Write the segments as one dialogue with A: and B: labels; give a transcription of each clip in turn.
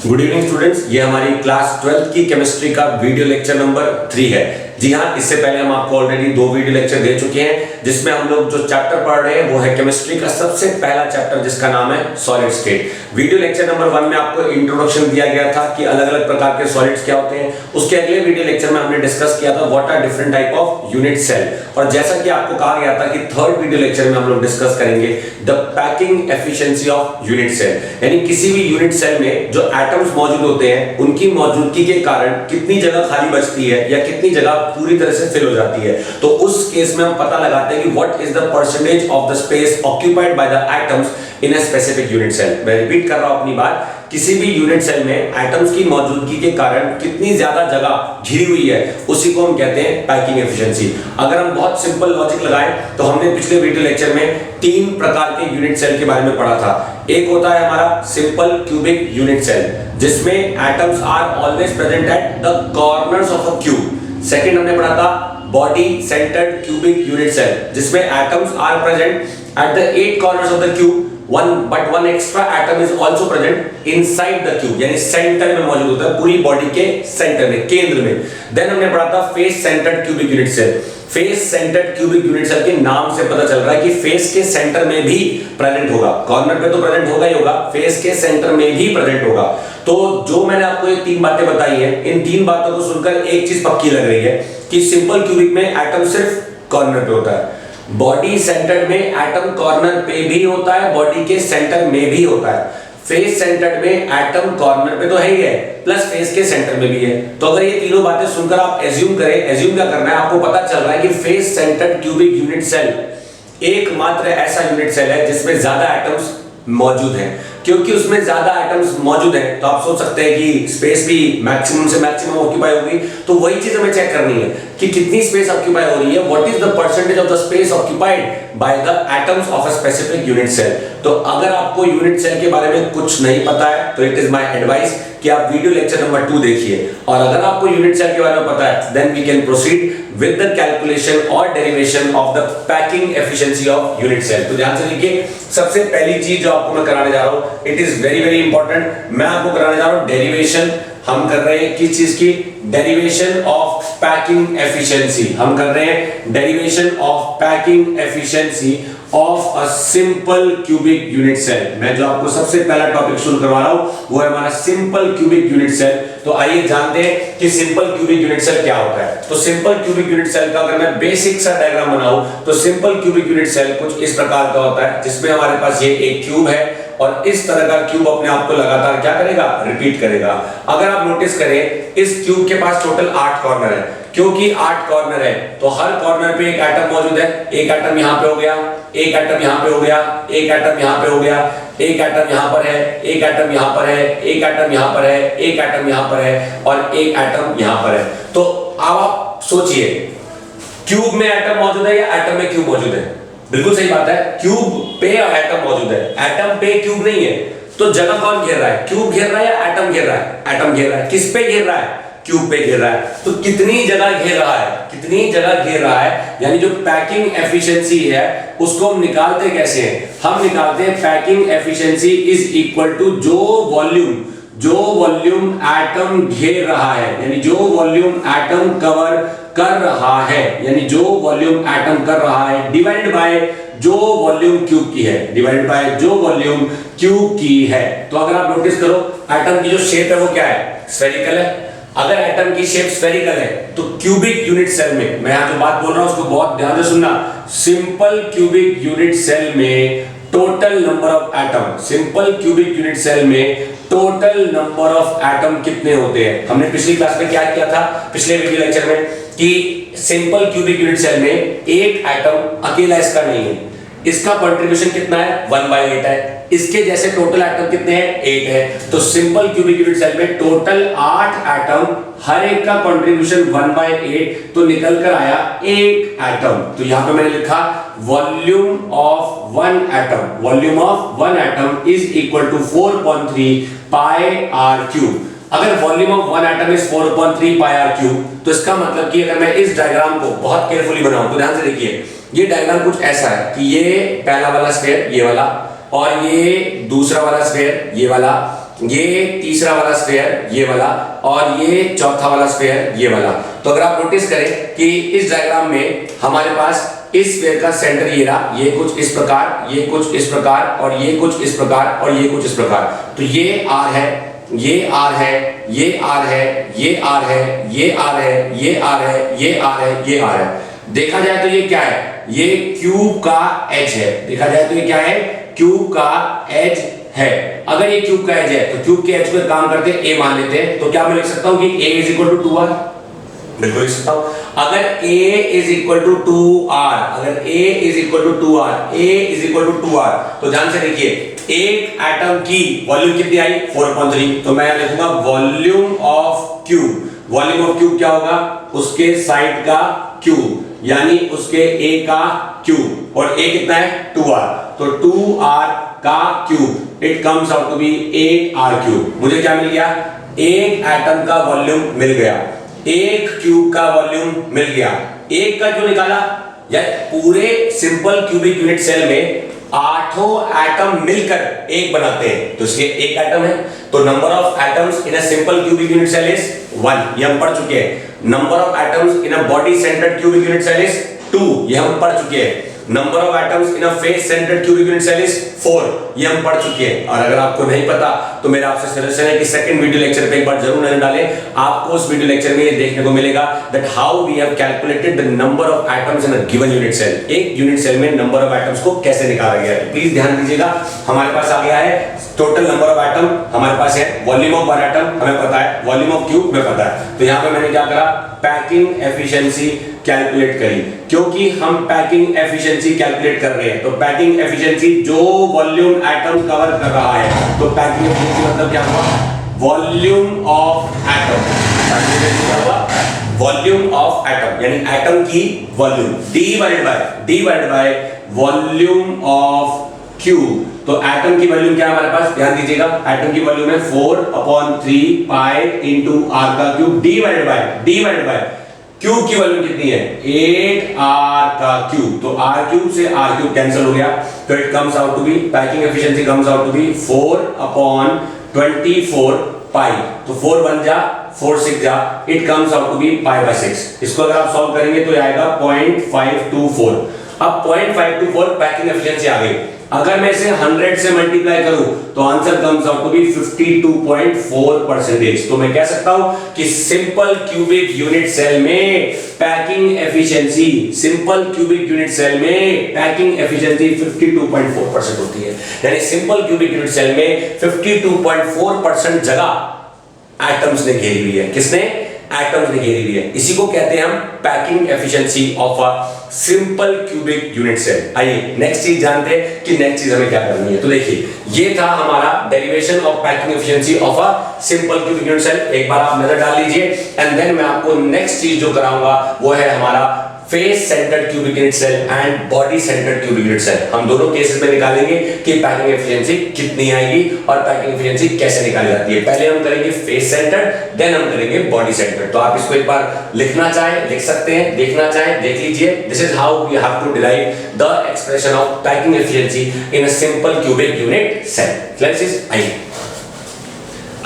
A: Good evening students, ये हमारी class 12th की केमिस्ट्री का वीडियो लेक्चर नंबर 3 है। जी हाँ, इससे पहले हम आपको ऑलरेडी 2 वीडियो लेक्चर दे चुके हैं जिसमें हम लोग जो चैप्टर पढ़ रहे हैं वो है केमिस्ट्री का सबसे पहला चैप्टर जिसका नाम है solid state. Video lecture number 1 में आपको इंट्रोडक्शन दिया गया था कि अलग अलग प्रकार के सॉलिड्स क्या होते हैं। उसके अगले वीडियो लेक्चर में हमने डिस्कस किया था what are different type of unit cell, और जैसा कि आपको कहा गया था कि थर्ड वीडियो लेक्चर में हम लोग डिस्कस करेंगे the packing efficiency of unit cell, यानी किसी भी यूनिट सेल में जो एटम्स मौजूद होते हैं उनकी मौजूदगी के कारण कितनी जगह खाली बचती है या कितनी जगह पूरी तरह से फिल हो जाती है। तो उस केस में हम पता लगाते हैं कि what is the percentage of the space occupied by the atoms in a specific unit cell. मैं रिपीट कर रहा हूं अपनी बात, किसी भी यूनिट सेल में एटम्स की मौजूदगी के कारण कितनी ज्यादा जगह घिरी हुई है उसी को हम कहते हैं पैकिंग एफिशिएंसी। अगर हम बहुत सिंपल लॉजिक लगाएं तो हमने पिछले वीडियो लेक्चर में 3 प्रकार के यूनिट सेल के बारे में पढ़ा था। एक होता है हमारा सिंपल क्यूबिक यूनिट सेल जिसमें atoms are always present at the corners of a cube. Second हमने पढ़ा था body centred cubic unit cell जिसमें atoms are present at the 8 corners of the cube, one extra atom is also present inside the cube, यानी centre में मौजूद होता है, पूरी बॉडी के सेंटर में, केंद्र में। देन हमने पढ़ा था face centred cubic unit cell. Face centred cubic unit cell के नाम से पता चल रहा है कि फेस के सेंटर में भी प्रेजेंट होगा, कॉर्नर पे तो प्रेजेंट होगा ही होगा, फेस के सेंटर में भी प्रेजेंट होगा। तो जो मैंने आपको ये 3 बातें बताई है, इन 3 बातों को सुनकर एक चीज पक्की लग रही है कि सिंपल क्यूबिक में एटम सिर्फ कॉर्नर पे होता है, बॉडी सेंटर्ड में एटम कॉर्नर पे भी होता है, बॉडी के सेंटर में भी होता है, फेस सेंटर्ड में एटम कॉर्नर पे तो है ही है प्लस फेस के सेंटर में भी है। तो अगर ये तीनों बातें सुनकर आप एज्यूम करें, एज्यूम क्या करना है, आपको पता चल रहा है कि face centred cubic unit cell एकमात्र ऐसा यूनिट सेल है जिसमें ज्यादा एटम्स मौजूद हैं। क्योंकि उसमें ज्यादा एटम्स मौजूद हैं तो आप सोच सकते हैं कि स्पेस भी मैक्सिमम से मैक्सिमम ऑक्यूपाई होगी। तो वही चीज हमें चेक करनी है कि कितनी स्पेस ऑक्यूपाई हो रही है, what is the percentage of the space occupied by the atoms of a specific unit cell. तो अगर आपको यूनिट सेल के बारे में कुछ नहीं पता है तो इट इज माय एडवाइस कि आप वीडियो लेक्चर नंबर 2 देखिए, और अगर आपको यूनिट सेल के बारे में पता है then we can proceed with the calculation और derivation of the packing efficiency of unit cell. तो ध्यान से देखिए, सबसे पहली चीज जो आपको मैं कराने जा रहा हूं, it is very very important, मैं आपको कराने जा रहा हूं डेरिवेशन। हम कर रहे हैं किस चीज की? Derivation of packing efficiency. हम कर रहे हैं derivation of packing efficiency of a simple cubic unit cell. मैं जो आपको सबसे पहला टॉपिक शुरू करवा रहा हूं वो है हमारा सिंपल क्यूबिक यूनिट सेल। तो आइए जानते हैं कि सिंपल क्यूबिक यूनिट सेल क्या होता है। तो सिंपल क्यूबिक यूनिट सेल का अगर मैं बेसिक सा डायग्राम बनाऊं तो सिंपल क्यूबिक यूनिट सेल कुछ इस प्रकार का होता है जिसमें हमारे पास ये एक क्यूब है और इस तरह का क्यूब अपने आप को लगातार क्या करेगा? रिपीट करेगा। अगर आप नोटिस करें इस क्यूब के पास टोटल 8 कॉर्नर है। क्योंकि 8 कॉर्नर है तो हर कॉर्नर पे एक एटम मौजूद है। एक एटम यहां पे हो गया, एक एटम यहां पे हो गया, एक एटम यहां पे हो गया, एक एटम यहां पर है, एक एटम यहां पर है, एक एटम यहां पर है, एक एटम यहां पर है और एक एटम यहां पर है। तो अब आप सोचिए, क्यूब में एटम मौजूद है या एटम में क्यूब मौजूद है? बिल्कुल सही बात है, क्यूब पे एटम मौजूद है, एटम पे क्यूब नहीं है। तो जगह कौन घेर रहा है? क्यूब घेर रहा है या एटम घेर रहा है? एटम घेर रहा है। किस पे घेर रहा है? क्यूब पे घेर रहा है। तो कितनी जगह घेर रहा है? कितनी जगह घेर रहा है, यानी जो पैकिंग एफिशिएंसी है उसको हम निकालते कैसे हैं? हम निकालते हैं packing efficiency is equal to जो वॉल्यूम एटम घेर रहा है, यानी जो वॉल्यूम एटम कवर कर रहा है, यानी जो वॉल्यूम एटम कर रहा है डिवाइड बाय जो वॉल्यूम क्यूब की है, डिवाइड बाय जो वॉल्यूम क्यूब की है। तो अगर आप नोटिस करो एटम की जो शेप है वो क्या है? स्फेरिकल है। अगर एटम की शेप स्फेरिकल है तो क्यूबिक यूनिट सेल में, मैं यहां जो बात बोल रहा हूं उसको बहुत ध्यान से सुनना, सिंपल क्यूबिक यूनिट सेल में total number of atom, simple cubic unit cell में टोटल नंबर ऑफ एटम कितने होते हैं? हमने पिछली क्लास में क्या किया था, पिछले वीडियो लेक्चर में, कि सिंपल क्यूबिक यूनिट सेल में एक एटम अकेला इसका नहीं है, इसका कंट्रीब्यूशन कितना है? 1/8 है। इसके जैसे टोटल एटम कितने हैं? 8 है। तो सिंपल क्यूबिक यूनिट सेल में टोटल 8 एटम, हर एक का कंट्रीब्यूशन 1/8, तो निकल कर आया 1 एटम। तो यहां पे मैंने लिखा volume of 1 atom, volume of 1 atom is equal to 4.3 pi r cube. अगर volume of 1 atom is 4.3 pi r cube तो इसका मतलब कि अगर मैं इस डायग्राम को बहुत केयरफुली बनाऊं तो ध्यान से देखिए, ये डायग्राम कुछ ऐसा है कि ये पहला वाला स्फीयर, ये वाला, और ये दूसरा वाला स्फीयर, ये वाला, ये तीसरा वाला स्फीयर ये वाला, और ये चौथा वाला स्फीयर ये वाला। तो अगर आप नोटिस करें कि इस डायग्राम में हमारे पास इस स्फीयर का सेंटर ये रहा, ये कुछ इस प्रकार, ये कुछ इस प्रकार, और ये कुछ इस प्रकार, और ये कुछ इस प्रकार। तो ये R है, ये R है, ये R है, ये R है, ये R है, ये R है, ये R है, ये R है। देखा जाए तो ये क्या है? ये क्यूब का एज है। देखा जाए तो ये क्या है? क्यूब का एज है। अगर ये क्यूब का एज है तो क्यूब के एज पे काम करते हैं a मान लेते हैं। तो क्या मैं लिख सकता हूं कि a is equal to 2r? बिल्कुल लिख सकता हूं। अगर a is equal to 2r, अगर a is equal to 2r, a is equal to 2r, तो ध्यान से देखिए एक एटम की वॉल्यूम कितनी आई? 4.3। तो मैं लिखूंगा volume of cube. Volume of cube क्या होगा? उसके साइड का क्यूब, यानी उसके a का क्यूब, और a कितना है? 2r। तो 2r का cube, it comes out to be 8r cube. मुझे क्या मिल गया? एक एटम का वॉल्यूम मिल गया, एक क्यूब का वॉल्यूम मिल गया। एक का क्यों निकाला? यार पूरे सिंपल क्यूबिक यूनिट सेल में 8 एटम मिलकर एक बनाते हैं, तो इसलिए एक एटम है। तो number of atoms in a simple cubic unit cell is 1, ये हम पढ़ चुके हैं। Number of atoms in a body centred cubic unit cell is 2, ये हम पढ़ चुके हैं। Number of atoms in a face centred cubic unit cell is 4, ये हम पढ़ चुके हैं। और अगर आपको नहीं पता तो मेरा आपसे सजेशन है कि सेकंड वीडियो लेक्चर पे एक बार जरूर नजर डालें। आपको उस वीडियो लेक्चर में ये देखने को मिलेगा that how we have calculated the number of atoms in a given unit cell. एक यूनिट सेल में नंबर ऑफ एटम्स को कैसे निकाला गया है। प्लीज ध्यान दीजिएगा। हमारे पास आ गया है टोटल नंबर ऑफ एटम, हमारे पास है वॉल्यूम ऑफ वन एटम हमें पता है, वॉल्यूम ऑफ क्यूब हमें पता है। तो यहाँ पे मैंने क्या करा? पैकिंग एफिशिएंसी कैलकुलेट करी। क्योंकि हम पैकिंग एफिशिएंसी कैलकुलेट कर रहे हैं, तो पैकिंग एफिशिएंसी जो वॉल्यूम एटम कवर कर रहा है, तो पैकिंग एफिशिएंसी मतलब क्या हुआ? Volume of atom. Packing efficiency क्या हुआ? वॉल्यूम ऑफ एटम, यानी एटम की volume divided by volume of cube. तो एटम की वॉल्यूम क्या है हमारे पास? ध्यान दीजिएगा, एटम की वॉल्यूम है 4/3 पाई इनटू r का क्यूब डिवाइडेड बाय क्यूब की वॉल्यूम कितनी है? 8r का क्यूब। तो r क्यूब से r क्यूब कैंसिल हो गया, तो it comes out to be, packing efficiency comes out to be 4/24 pi. तो 4 बन जा, 4 6 जा, it comes out to be π/6। इसको अगर आप सॉल्व करेंगे तो आएगा 0.524। अब 0.524 पैकिंग एफिशिएंसी आ गई। अगर मैं इसे 100 से मल्टीप्लाई करूं तो answer comes out to be 52.4%। तो मैं कह सकता हूं कि सिंपल क्यूबिक यूनिट सेल में packing efficiency, simple cubic unit cell में पैकिंग एफिशिएंसी 52.4% होती है। यानी सिंपल क्यूबिक यूनिट सेल में 52.4% जगह एटम्स ने घेरी हुई है। किसने? एटम्स ने घेरी हुई है। इसी को कहते हैं हम packing efficiency of a simple cubic unit cell. आइए नेक्स्ट चीज जानते हैं कि नेक्स्ट चीज हमें क्या करनी है। तो देखिए ये था हमारा derivation of packing efficiency of a simple cubic unit cell. एक बार आप नजर डाल लीजिए एंड देन मैं आपको नेक्स्ट चीज जो कराऊंगा वो है हमारा face centred cubic unit cell and body centred cubic unit cell. हम दोनों केसेस में निकालेंगे कि पैकिंग एफिशिएंसी कितनी आएगी और पैकिंग एफिशिएंसी कैसे निकाली जाती है। पहले हम करेंगे फेस सेंटर्ड, देन हम करेंगे बॉडी सेंटर्ड। तो आप इसको एक बार लिखना चाहें लिख सकते हैं, देखना चाहें देख लीजिए। This is how we have to derive the expression of packing efficiency in a simple cubic unit cell. Let's see आइए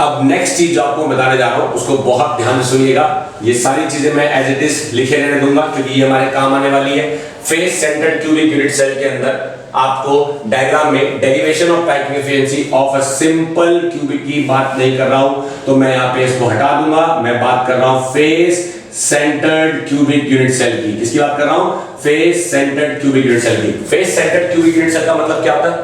A: अब नेक्स्ट चीज जो आपको बताने जा रहा हूं उसको बहुत ध्यान से सुनिएगा। ये सारी चीजें मैं एज इट इज लिखे रहने दूंगा क्योंकि ये हमारे काम आने वाली है। Face centred cubic unit cell के अंदर आपको डायग्राम में derivation of packing efficiency of a simple cubic की बात नहीं कर रहा हूं, तो मैं यहां पे इसको हटा दूंगा। मैं बात कर रहा हूं face centred cubic unit cell की। किसकी बात कर रहा हूं? Face centred cubic unit cell की। Face centred cubic unit cell का मतलब क्या होता है?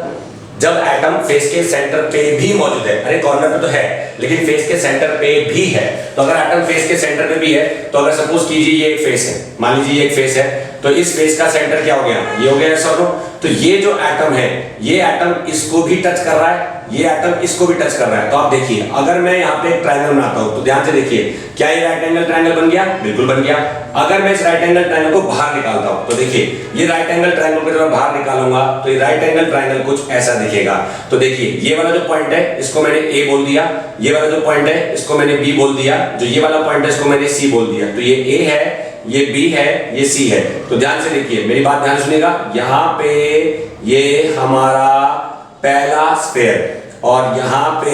A: जब एटम फेस के सेंटर पे भी मौजूद है, अरे कॉर्नर पे तो है लेकिन फेस के सेंटर पे भी है। तो अगर एटम फेस के सेंटर पे भी है तो अगर सपोज कीजिए ये एक फेस है, मान लीजिए ये एक फेस है, तो इस फेस का सेंटर क्या हो गया? ये हो गया ऐसा। तो ये जो एटम है ये एटम इसको भी टच कर रहा है, ये एटम इसको भी टच कर रहा है। तो आप देखिए अगर मैं यहाँ पे एक ट्रायंगल बनाता हूं तो ध्यान से देखिए, क्या ये राइट एंगल ट्रायंगल बन गया? बिल्कुल बन गया। अगर मैं इस राइट एंगल ट्रायंगल को बाहर निकालता हूं तो देखिए ये राइट एंगल ट्रायंगल को जब मैं बाहर निकालूंगा तो ये राइट एंगल ट्रायंगल कुछ ऐसा दिखेगा। तो देखिए ये वाला जो पॉइंट है इसको मैंने ए बोल दिया, ये वाला जो पॉइंट है इसको मैंने बी बोल दिया, जो ये वाला पॉइंट है इसको मैंने सी बोल दिया। तो ये ए है, ये बी है, ये सी है। तो ध्यान से देखिए, मेरी बात ध्यान सुनिएगा। यहां पे ये हमारा पहला स्फीयर, और यहाँ पे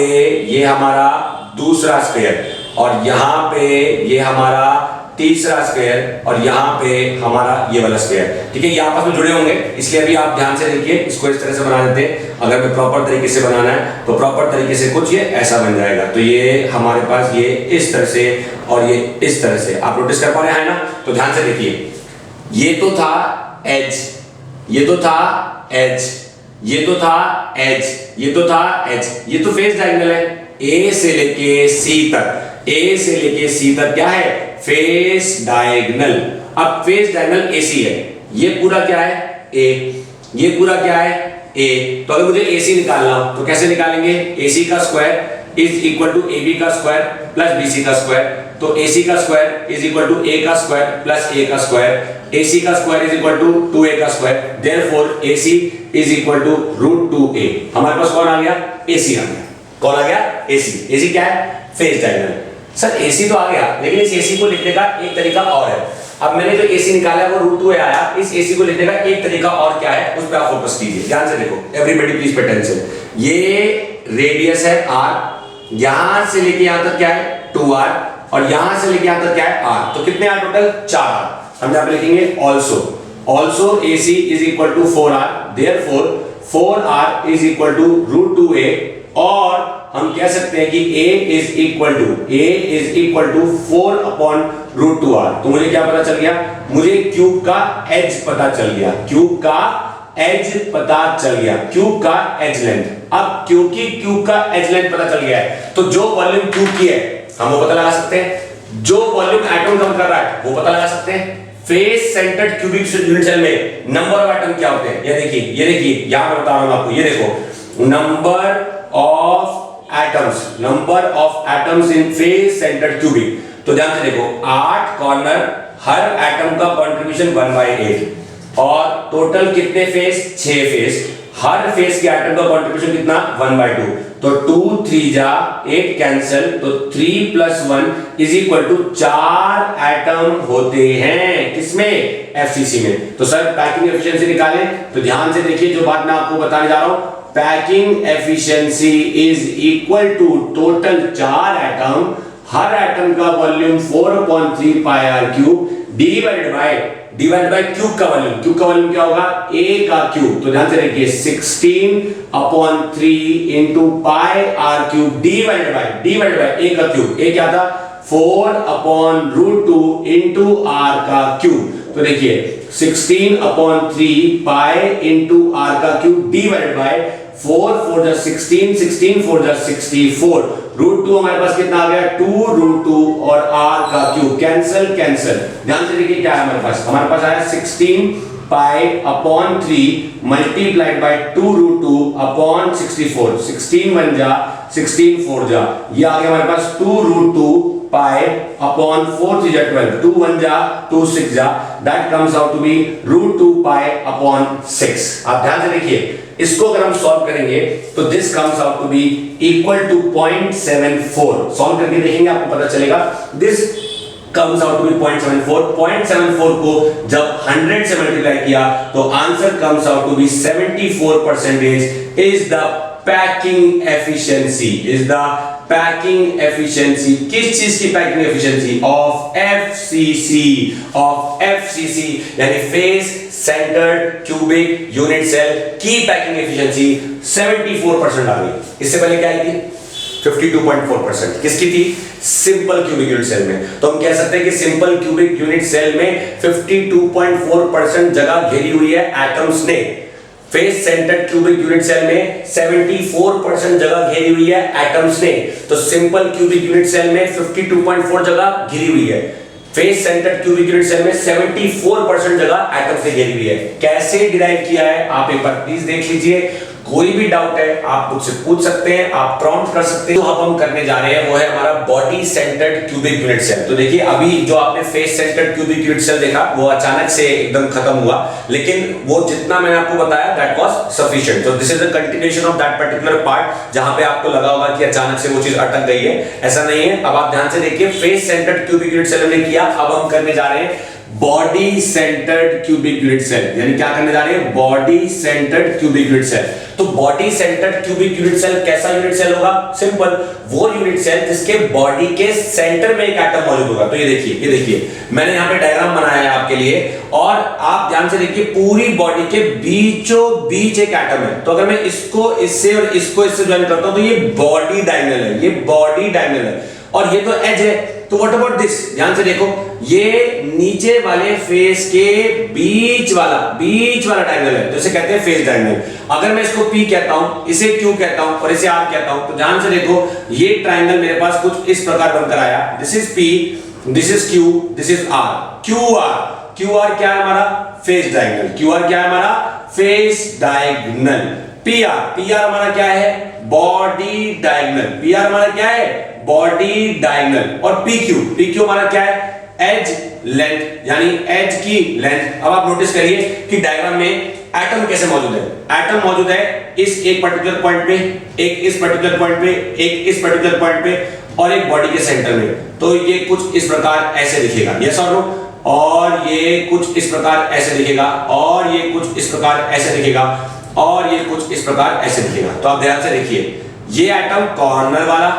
A: ये हमारा दूसरा स्क्वायर, और यहाँ पे ये हमारा तीसरा स्क्वायर, और यहाँ पे हमारा ये वाला स्क्वायर। ठीक है, ये आपस में जुड़े होंगे, इसलिए अभी आप ध्यान से देखिए, इसको इस तरह से बना देते हैं। अगर मैं प्रॉपर तरीके से बनाना है तो प्रॉपर तरीके से कुछ ये ऐसा बन जाएगा। तो ये हमारे पास ये इस तरह से और ये इस तरह से, आप नोटिस कर पा रहे हैं ना? तो ध्यान से देखिए, ये तो था एज, ये तो था एज, ये तो था एज, ये तो था एज, ये तो फेस डायगोनल है। ए से लेके सी तक, ए से लेके सी तक क्या है? Face diagonal. अब फेस डायगोनल एसी है, ये पूरा क्या है? ए, ये पूरा क्या है? ए। तो अगर मुझे एसी निकालना हो तो कैसे निकालेंगे? एसी का square is equal to AB का स्क्वायर प्लस बीसी का स्क्वायर। तो एसी का square is equal to a का स्क्वायर प्लस ए का स्क्वायर। एसी का square is equal to 2a का square. Therefore AC is equal to √2a। हमारे पास कौन आ गया? एसी आ गया। कौन आ गया? एसी। एसी क्या है? Face diagonal. सर एसी तो आ गया, लेकिन इस एसी को लिखने का एक तरीका और है। अब मैंने जो एसी निकाला वो √2a आया, इस एसी को लिखने का एक तरीका और क्या है, उस पर आप फोकस कीजिए, ध्यान से देखो। Everybody please pay attention. ये रेडियस है r, यहां से लेके यहां तक क्या है? 2r, और यहां से लेके यहां तक क्या है? r। तो कितने r टोटल? 4r। हम यहां पे लिखेंगे also AC is equal to 4r, therefore 4r is equal to √2a, और हम कह सकते हैं कि A is equal to 4 upon √2r। तो मुझे क्या पता चल गया? मुझे क्यूब का एज पता चल गया, क्यूब का एज पता चल गया, क्यूब का एज लेंथ। अब क्योंकि क्यूब का एज लेंथ पता चल गया है, तो जो वॉल्यूम क्यूब की है हम वो पता लगा सकते हैं, जो वॉल्यूम एटम कम कर रहा है वो पता लगा सकते हैं। Face centred cubic unit cell में नंबर ऑफ एटम क्या होते हैं? ये देखिए यहां मैं बता रहा हूं आपको, ये देखो, number of atoms in face centred cubic. तो ध्यान से देखो, 8 कॉर्नर, हर एटम का कंट्रीब्यूशन 1/8, और टोटल कितने फेस? 6 फेस, हर फेस के एटम का कंट्रीब्यूशन कितना? 1/2। तो 2 3 जा 8 कैंसिल, तो 3 + 1 इज इक्वल टू 4 एटम होते हैं किसमें? एफसीसी में। तो सर पैकिंग एफिशिएंसी निकालें, तो ध्यान से देखिए जो बात मैं आपको बताने जा रहा हूं। Packing efficiency is equal to total 4 atom, हर एटम का volume 4/3 πr³ divide by cube का वॉल्यूम। क्यूब का वॉल्यूम क्या होगा? a का क्यूब। तो ध्यान से देखिए 16/3 into πr³ divide bye a का क्यूब। a क्या था? 4/√2 into r का क्यूब। तो देखिए 16/3 पाई into r का क्यूब डिवाइड बाय 4 4 जा 16, 16 4 जा 64, √2 हमारे पास कितना आ गया? 2√2 और r का क्यूब कैंसिल। ध्यान से देखिए क्या है हमारे पास आया 16 π/3 मल्टीप्लाइड बाय 2√2/64। 16 1 जा 16 4 जा, ये आ गया हमारे पास 2√2 π/4 3 जा 12, 2 1 जा 2 6 जा, that comes out to be √2 π/6। आप ध्यान से देखिए, इसको अगर हम सॉल्व करेंगे तो this comes out to be equal to 0.74। Solve करके देखेंगे आपको पता चलेगा, this comes out to be 0.74। 0.74 को जब 100 से मल्टीप्लाई किया तो answer comes out to be 74% is the packing efficiency. किस चीज की पैकिंग एफिशिएंसी? ऑफ एफसीसी, यानी face centred cubic unit cell की पैकिंग एफिशिएंसी 74% आ गई। इससे पहले क्या आई थी? 52.4%। किसकी थी? सिंपल क्यूबिक यूनिट सेल में। तो हम कह सकते हैं कि सिंपल क्यूबिक यूनिट सेल में 52.4% जगह घेरी हुई है एटम्स ने। Face centred cubic unit cell में 74% जगह घेरी हुई है एटम्स ने। तो सिंपल क्यूबिक यूनिट सेल में 52.4 जगह घिरी हुई है, face centred cubic unit cell में 74% जगह एटम्स से घेरी हुई है। कैसे डिराइव किया है आप एक बार प्लीज देख लीजिए। कोई भी डाउट है आप मुझसे पूछ सकते हैं, आप प्रॉम्प्ट कर सकते हैं। तो अब हम करने जा रहे हैं वो है हमारा body centred cubic unit cell. तो देखिए अभी जो आपने face centred cubic unit cell देखा वो अचानक से एकदम खत्म हुआ, लेकिन वो जितना मैंने आपको बताया दैट वाज सफिशिएंट। तो this is the continuation of that particular part जहां पे आपको लगा होगा कि अचानक से वो चीज अटक गई है, ऐसा नहीं है। अब आप ध्यान से देखिए, face centred cubic unit cell हमने किया, अब हम करने जा रहे हैं body centred cubic unit cell, यानी क्या करने जा रहे हैं, body centred cubic unit cell. तो body centred cubic unit cell कैसा यूनिट सेल होगा, सिंपल, वो यूनिट सेल जिसके बॉडी के सेंटर में एक एटम मौजूद होगा। तो ये देखिए मैंने यहाँ पे डायग्राम बनाया है आपके लिए, और आप ध्यान से देखिए पूरी बॉडी के बीचों बीच एक एटम है। तो अगर मैं इसको इससे और इसको इससे ज्वाइन करता हूं तो ये बॉडी डायगोनल है, ये बॉडी डायगोनल है, और ये तो एज है। तो व्हाट अबाउट दिस, ध्यान से देखो, ये नीचे वाले फेस के बीच वाला डायगोनल है, तो इसे कहते हैं फेस डायगोनल। अगर मैं इसको P कहता हूं, इसे Q कहता हूं और इसे R कहता हूं, तो ध्यान से देखो ये ट्रायंगल मेरे पास कुछ इस प्रकार बनकर आया। This is P, this is Q, this is R, QR क्या है हमारा, फेस डायगोनल। QR क्या है हमारा, फेस डायगोनल। PR हमारा क्या है, बॉडी डायगोनल। PR हमारा क्या है, बॉडी डायगोनल। और PQ हमारा क्या है, एज लेंथ, यानी एज की लेंथ। अब आप नोटिस करिए कि डायग्राम में एटम कैसे मौजूद है। एटम मौजूद है इस एक पर्टिकुलर पॉइंट पे, एक इस पर्टिकुलर पॉइंट पे, एक इस पर्टिकुलर पॉइंट पे, और एक बॉडी के सेंटर में। तो ये कुछ इस प्रकार ऐसे दिखेगा, यस और नो, और ये कुछ इस प्रकार ऐसे दिखेगा, और ये कुछ इस प्रकार ऐसे दिखेगा, और ये कुछ इस प्रकार ऐसे दिखेगा। तो आप ध्यान से देखिए, ये एटम कॉर्नर वाला,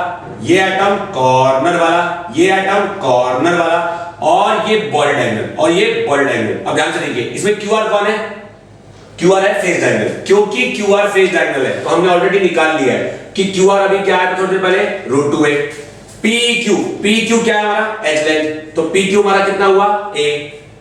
A: ये एटम कॉर्नर वाला, ये एटम कॉर्नर वाला, और ये बॉडी डायगोनल, और ये बॉडी डायगोनल। अब ध्यान से देखिए, इसमें QR कौन है, QR है फेस डायगोनल। क्योंकि QR फेस डायगोनल है तो हमने ऑलरेडी निकाल लिया है कि QR अभी क्या है, थोड़ी देर पहले √2 है। PQ क्या है हमारा, एज लेंथ, तो PQ हमारा कितना हुआ, A।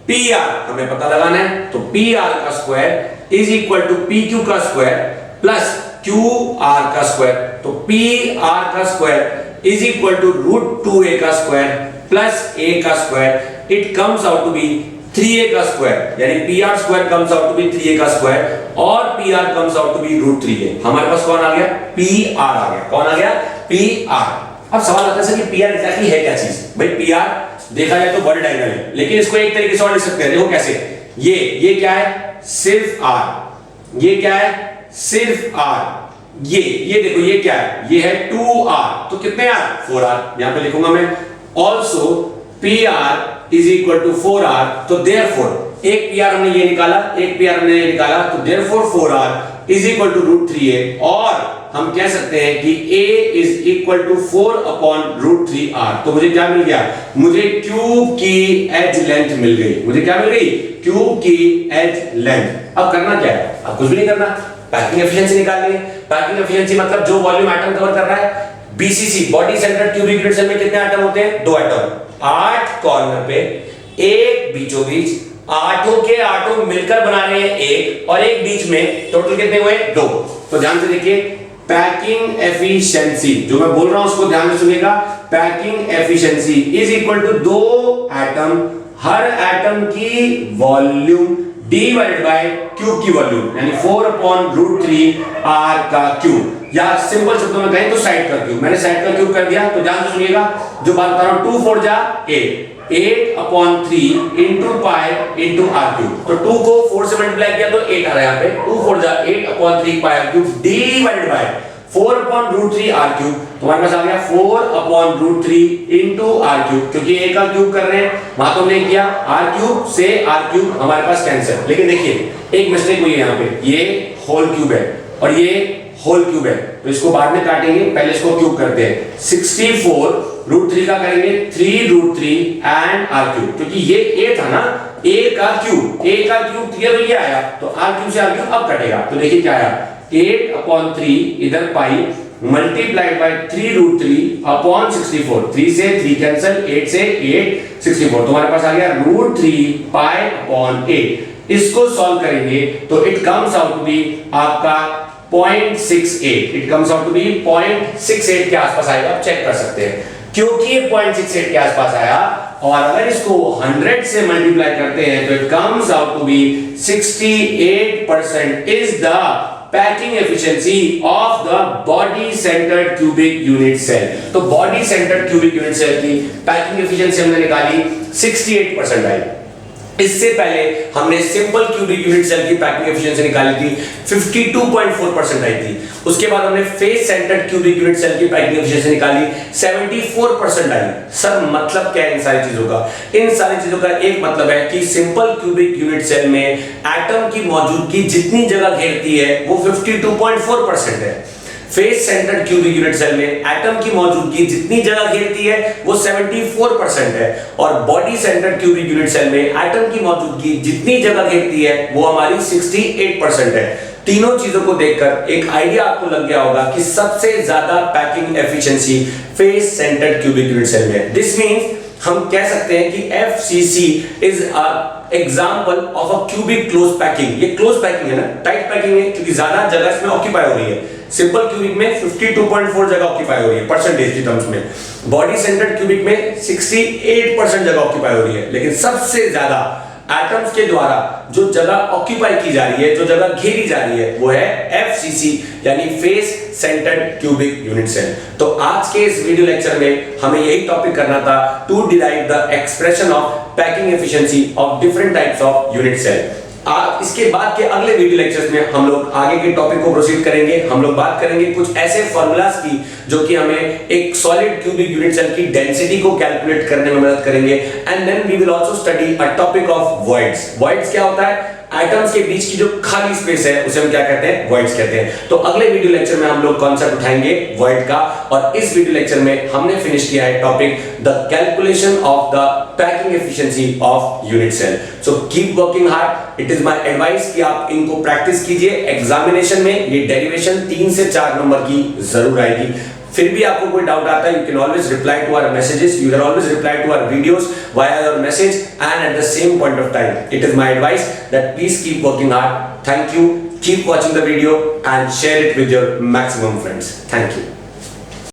A: PR हमें पता लगाना है, तो PR का square is equal to PQ का स्क्वायर प्लस QR का स्क्वायर। तो PR का square is equal to √2A का स्क्वायर प्लस A का square. It comes out to be 3A का स्क्वायर, यानी PR square comes out to be 3A का square, और PR comes out to be √3A। हमारे पास कौन आ गया, PR आ गया। कौन आ गया, PR। अब सवाल आता है सर कि PR एग्जैक्टली है क्या चीज। भाई PR देखा जाए तो बॉडी डायगोनल है, लेकिन इसको एक तरीके से और लिख सकते हैं, देखो कैसे। ये क्या है, सिर्फ R। ये क्या है, सिर्फ R। ये देखो, ये क्या है, ये है 2R। तो कितने R, 4R। यहां पे लिखूंगा मैं, also PR is equal to 4R। तो देयरफॉर एक PR हमने ये निकाला, एक PR हमने ये निकाला, तो therefore 4R is equal to √3A। और हम कह सकते हैं कि A is equal to 4 upon √3R। तो मुझे क्या मिल गया, मुझे क्यूब की एज लेंथ मिल गई। मुझे क्या मिल गई, क्यूब की एज लेंथ। अब करना क्या है, अब कुछ भी नहीं करना, पैकिंग एफिशिएंसी निकालनी है। पैकिंग एफिशिएंसी मतलब जो वॉल्यूम एटम कवर कर रहा है। BCC body centred cubic unit cell में कितने एटम होते हैं, 2 एटम, 8 कॉर्नर पे, एक बीचों बीच, 8 के 8 मिलकर बना रहे हैं एक, और एक बीच में, टोटल कितने हुए, 2। तो ध्यान से देखिए, पैकिंग एफिशिएंसी जो मैं बोल रहा हूं उसको ध्यान से सुनिएगा। Packing efficiency is equal to 2 atom, हर एटम की वॉल्यूम डिवाइडेड बाय क्यूब की वॉल्यूम, यानी 4 अपॉन √3R का क्यूब, या सिंपल शब्दों में कहें तो साइड का क्यूब। मैंने साइड का क्यूब कर दिया। तो ध्यान से सुनिएगा, जो बात बता रहा हूं, 2 4 जा 8 upon 3 into pi into R cube. तो 2 को 4 से मल्टीप्लाई किया तो 8 आ रहा है यहाँ पे, 2 4 जा 8 अपॉन 3 पाई R cube divided bye 4 upon √3R cube. तुम्हारे पास आ गया 4 अपॉन √3 इंटू R क्यूब, क्योंकि A का क्यूब कर रहे हैं, वहां तो हमने किया R क्यूब से R क्यूब हमारे पास कैंसिल। लेकिन देखिए एक मिस्टेक हुई है यहाँ पे, ये होल क्यूब है और ये होल क्यूब है, तो इसको बाद में काटेंगे, पहले इसको क्यूब करते हैं। 64 √3 का करेंगे 3√3 एंड R क्यूब, क्योंकि ये A था ना, A का क्यूब क्लियर हो गया आया, तो R क्यूब से R क्यूब अब कटेगा। तो देखिए क्या आया, 8 अपॉन 3 इधर पाई मल्टीप्लाइड बाय 3√3 अपॉन 64, 3 से 3 कैंसिल, 8 से 8 64, तुम्हारे पास आ गया √3 पाई अपॉन 8। इसको सॉल्व करेंगे तो it comes out to be आपका 0.68, it comes out to be 0.68 के आसपास आएगा। आप चेक कर सकते हैं, क्योंकि ये 0.68 के आसपास आया, और अगर इसको 100 से मल्टीप्लाई करते हैं तो it comes out to be 68% is the packing efficiency of the body centred cubic unit cell. तो body centred cubic unit cell की पैकिंग एफिशिएंसी हमने निकाली 68% आई। इससे पहले हमने सिंपल क्यूबिक यूनिट सेल की पैकिंग एफिशिएंसी निकाली थी, 52.4% आई थी। उसके बाद हमने face centred cubic unit cell की पैकिंग एफिशिएंसी निकाली, 74% आई। सर मतलब क्या है इन सारी चीजों का? इन सारी चीजों का एक मतलब है कि सिंपल क्यूबिक यूनिट सेल में एटम की मौजूदगी जितनी जगह घेरती है वो 52.4% है। Face centred cubic unit cell में एटम की मौजूदगी जितनी जगह घेरती है वो 74% है, और body centred cubic unit cell में एटम की मौजूदगी जितनी जगह घेरती है वो हमारी 68% है। तीनों चीजों को देखकर एक आइडिया आपको लग गया होगा कि सबसे ज्यादा packing efficiency face centred cubic unit cell में। दिस मींस हम कह सकते हैं कि FCC is a example of a cubic close packing. ये क्लोज पैकिंग है ना, टाइट पैकिंग है, क्योंकि ज्यादा जगह इसमें ऑक्यूपाई हो रही है। सिंपल क्यूबिक में 52.4 जगह ऑक्यूपाई हो रही है परसेंटेज की टर्म्स में, बॉडी सेंटर्ड क्यूबिक में 68% जगह ऑक्यूपाई हो रही है। लेकिन सबसे ज्यादा एटम्स के द्वारा जो जगह ऑक्यूपाई की जा रही है, जो जगह घेरी जा रही है, वो है FCC यानी face centred cubic unit cell. तो आज के इस वीडियो लेक्चर में हमें यही टॉपिक करना था, to derive the expression of packing efficiency of different types of unit cell. इसके बाद के अगले वीडियो लेक्चर्स में हम लोग आगे के टॉपिक को प्रोसीड करेंगे। हम लोग बात करेंगे कुछ ऐसे फॉर्मूलाज की जो कि हमें एक सॉलिड क्यूबिक यूनिट सेल की डेंसिटी को कैलकुलेट करने में मदद करेंगे। And then we will also study a topic of voids. Voids क्या होता है? एटम्स के बीच की जो खाली स्पेस है उसे हम क्या कहते हैं? वॉइड्स कहते हैं। तो अगले वीडियो लेक्चर में हम लोग कॉन्सेप्ट उठाएंगे वॉइड का, और इस वीडियो लेक्चर में हमने फिनिश किया है topic the calculation of the packing efficiency of unit cell. So keep working hard, it is my advice कि आप इनको प्रैक्टिस कीजिए। एग्जामिनेशन में ये डेरिवेशन 3 से 4 नंबर की जरूर आएगी। फिर भी आपको कोई डाउट आता है, you can always reply to our messages, you can always reply to our videos via your message, and at the same point of time it is my advice that please keep working hard. Thank you, keep watching the video and share it with your maximum friends. Thank you.